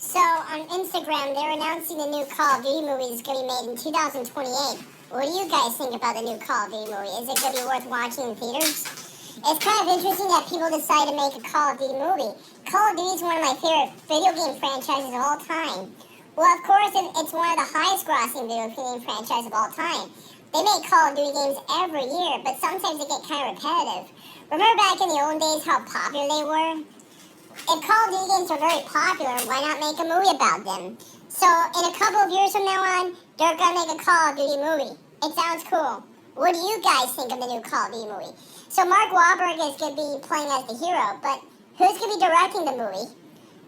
So on Instagram, they're announcing the new Call of Duty movie is going to be made in 2028. What do you guys think about the new Call of Duty movie? Is it going to be worth watching in theaters? It's kind of interesting that people decide to make a Call of Duty movie. Call of Duty is one of my favorite video game franchises of all time. Well, of course, it's one of the highest grossing video game franchises of all time. They make Call of Duty games every year, but sometimes they get kind of repetitive. Remember back in the old days how popular they were? If Call of Duty games are very popular, why not make a movie about them? So, in a couple of years from now on, they're going to make a Call of Duty movie. It sounds cool. What do you guys think of the new Call of Duty movie? So, Mark Wahlberg is going to be playing as the hero, but who's going to be directing the movie?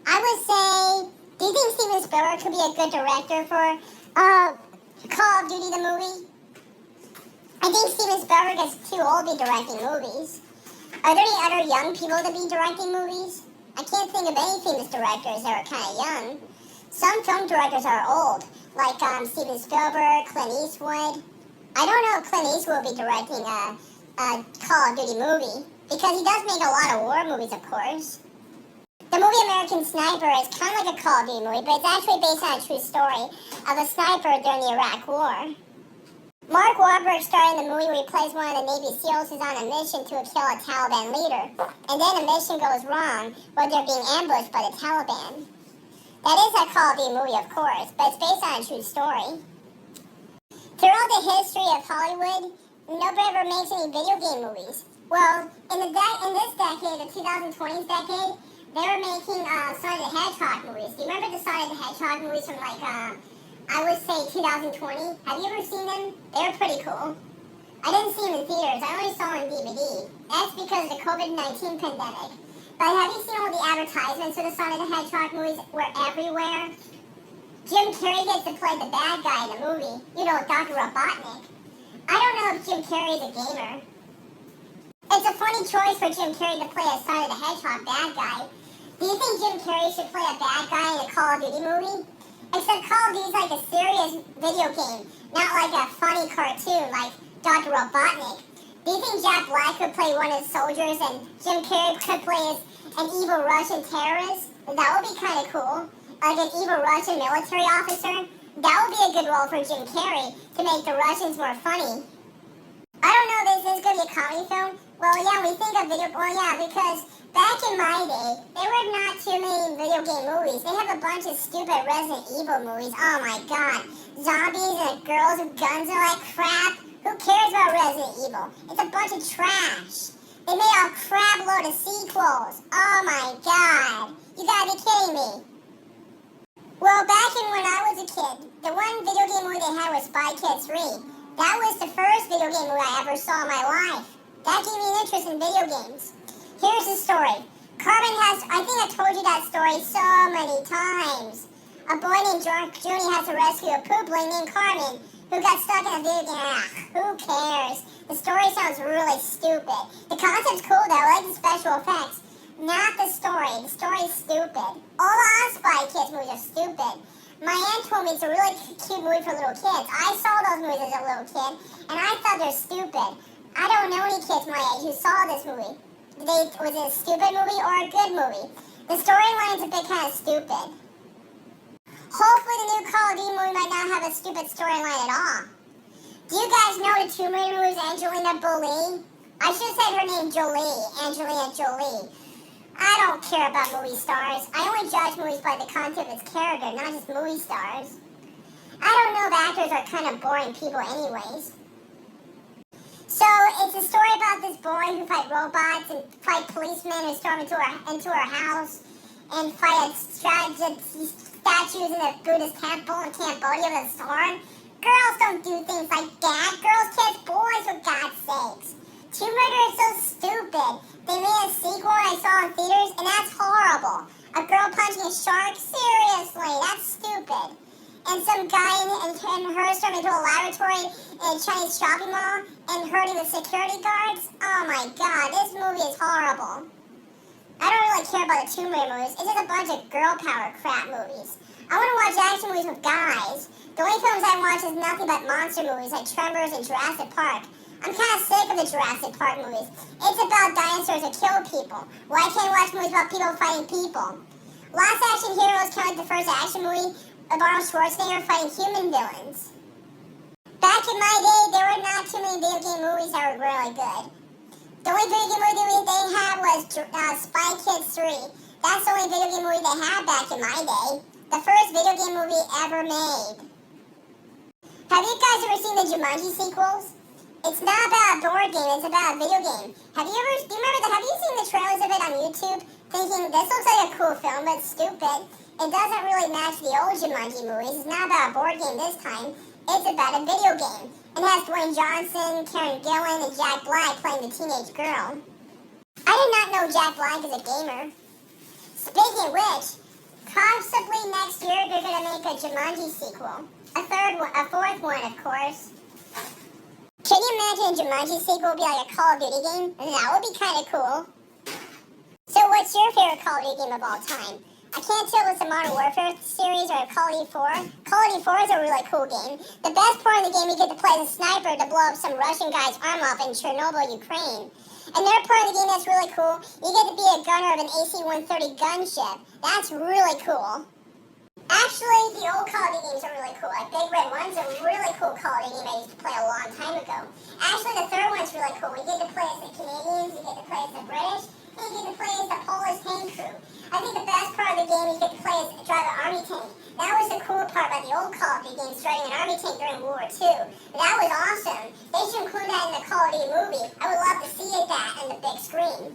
I would say, do you think Steven Spielberg could be a good director for Call of Duty the movie? I think Steven Spielberg is too old to be directing movies. Are there any other young people to be directing movies? I can't think of any famous directors that are kind of young. Some film directors are old, like Steven Spielberg, Clint Eastwood. I don't know if Clint Eastwood will be directing a Call of Duty movie, because he does make a lot of war movies, of course. The movie American Sniper is kind of like a Call of Duty movie, but it's actually based on a true story of a sniper during the Iraq War. Mark Wahlberg starred in the movie where he plays one of the Navy SEALs who's on a mission to kill a Taliban leader. And then the mission goes wrong where they're being ambushed by the Taliban. That is a Call of Duty movie, of course, but it's based on a true story. Throughout the history of Hollywood, nobody ever makes any video game movies. Well, in this decade, the 2020s decade, they were making Sonic the Hedgehog movies. Do you remember the Sonic the Hedgehog movies from I would say 2020. Have you ever seen them? They were pretty cool. I didn't see them in theaters. I only saw them on DVD. That's because of the COVID-19 pandemic. But have you seen all the advertisements for the Sonic the Hedgehog movies were everywhere? Jim Carrey gets to play the bad guy in the movie. You know, Dr. Robotnik. I don't know if Jim Carrey is a gamer. It's a funny choice for Jim Carrey to play a Sonic the Hedgehog bad guy. Do you think Jim Carrey should play a bad guy in a Call of Duty movie? Except Call of Duty is like a serious video game, not like a funny cartoon like Dr. Robotnik. Do you think Jack Black could play one of the soldiers and Jim Carrey could play an evil Russian terrorist? That would be kind of cool. Like an evil Russian military officer? That would be a good role for Jim Carrey to make the Russians more funny. I don't know if this is going to be a comedy film. Well, yeah, we think of because back in my day, there were not too many video game movies. They have a bunch of stupid Resident Evil movies. Oh my god. Zombies and girls with guns are like crap. Who cares about Resident Evil? It's a bunch of trash. They made a crap load of sequels. Oh my god. You gotta be kidding me. Well, back in when I was a kid, the one video game movie they had was Spy Kids 3. That was the first video game movie I ever saw in my life. That gave me an interest in video games. Here's the story. I think I told you that story so many times. A boy named Junie has to rescue a poopling named Carmen who got stuck in a video game. Who cares? The story sounds really stupid. The concept's cool though, I like the special effects. Not the story. The story's stupid. All the Spy Kids movies are stupid. My aunt told me it's a really cute movie for little kids. I saw those movies as a little kid, and I thought they're stupid. I don't know any kids my age who saw this movie. Was it a stupid movie or a good movie? The storyline's a bit kind of stupid. Hopefully the new Call of Duty movie might not have a stupid storyline at all. Do you guys know the Tomb Raider movie's Angelina Jolie? I should have said her name Jolie, Angelina Jolie. I don't care about movie stars. I only judge movies by the content of its character, not just movie stars. I don't know if actors are kind of boring people anyways. So, it's a story about this boy who fight robots and fight policemen who storm into her house and fight statues in a Buddhist temple in Cambodia with a sword. Girls don't do things like that. Girls kiss boys, for God's sakes. Tomb Raider is so stupid. They made a sequel I saw in theaters, and that's horrible. A girl punching a shark? Seriously, that's stupid. And some guy and her storming into a laboratory in a Chinese shopping mall and hurting the security guards? Oh my god, this movie is horrible. I don't really care about the Tomb Raider movies. It's just a bunch of girl power crap movies. I want to watch action movies with guys. The only films I watch is nothing but monster movies like Tremors and Jurassic Park. I'm kind of sick of the Jurassic Park movies. It's about dinosaurs that kill people. Why can't I watch movies about people fighting people? Last Action Hero is kind of like the first action movie of Arnold Schwarzenegger fighting human villains. Back in my day, there were not too many video game movies that were really good. The only video game movie they had was Spy Kids 3. That's the only video game movie they had back in my day. The first video game movie ever made. Have you guys ever seen the Jumanji sequels? It's not about a board game, it's about a video game. Have you seen the trailers of it on YouTube? Thinking, this looks like a cool film, but it's stupid. It doesn't really match the old Jumanji movies. It's not about a board game this time. It's about a video game. It has Dwayne Johnson, Karen Gillan, and Jack Black playing the teenage girl. I did not know Jack Black is a gamer. Speaking of which, possibly next year they're going to make a Jumanji sequel. A fourth one, of course. Can you imagine a Jumanji sequel would be like a Call of Duty game? That would be kind of cool. So what's your favorite Call of Duty game of all time? I can't tell if it's a Modern Warfare series or a Call of Duty 4. Call of Duty 4 is a really cool game. The best part of the game, you get to play as a sniper to blow up some Russian guy's arm off in Chernobyl, Ukraine. Another part of the game that's really cool, you get to be a gunner of an AC-130 gunship. That's really cool. Actually, the old Call of Duty games are really cool. Like Big Red 1's a really cool Call of Duty game I used to play a long time ago. Actually, the third one's really cool. You get to play as the Canadians, you get to play as the British, and you get to play as the Polish tank crew. I think the best part of the game, you get to play as drive an army tank. That was the cool part about the old Call of Duty games, driving an army tank during World War II. That was awesome. They should include that in the Call of Duty movie. I would love to see that on the big screen.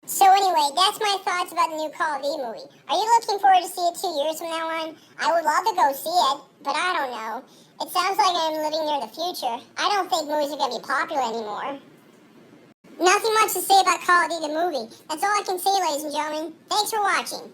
So anyway, that's my thoughts about the new Call of Duty movie. Are you looking forward to see it 2 years from now on? I would love to go see it, but I don't know. It sounds like I'm living near the future. I don't think movies are going to be popular anymore. Nothing much to say about Call of Duty the movie. That's all I can say, ladies and gentlemen. Thanks for watching.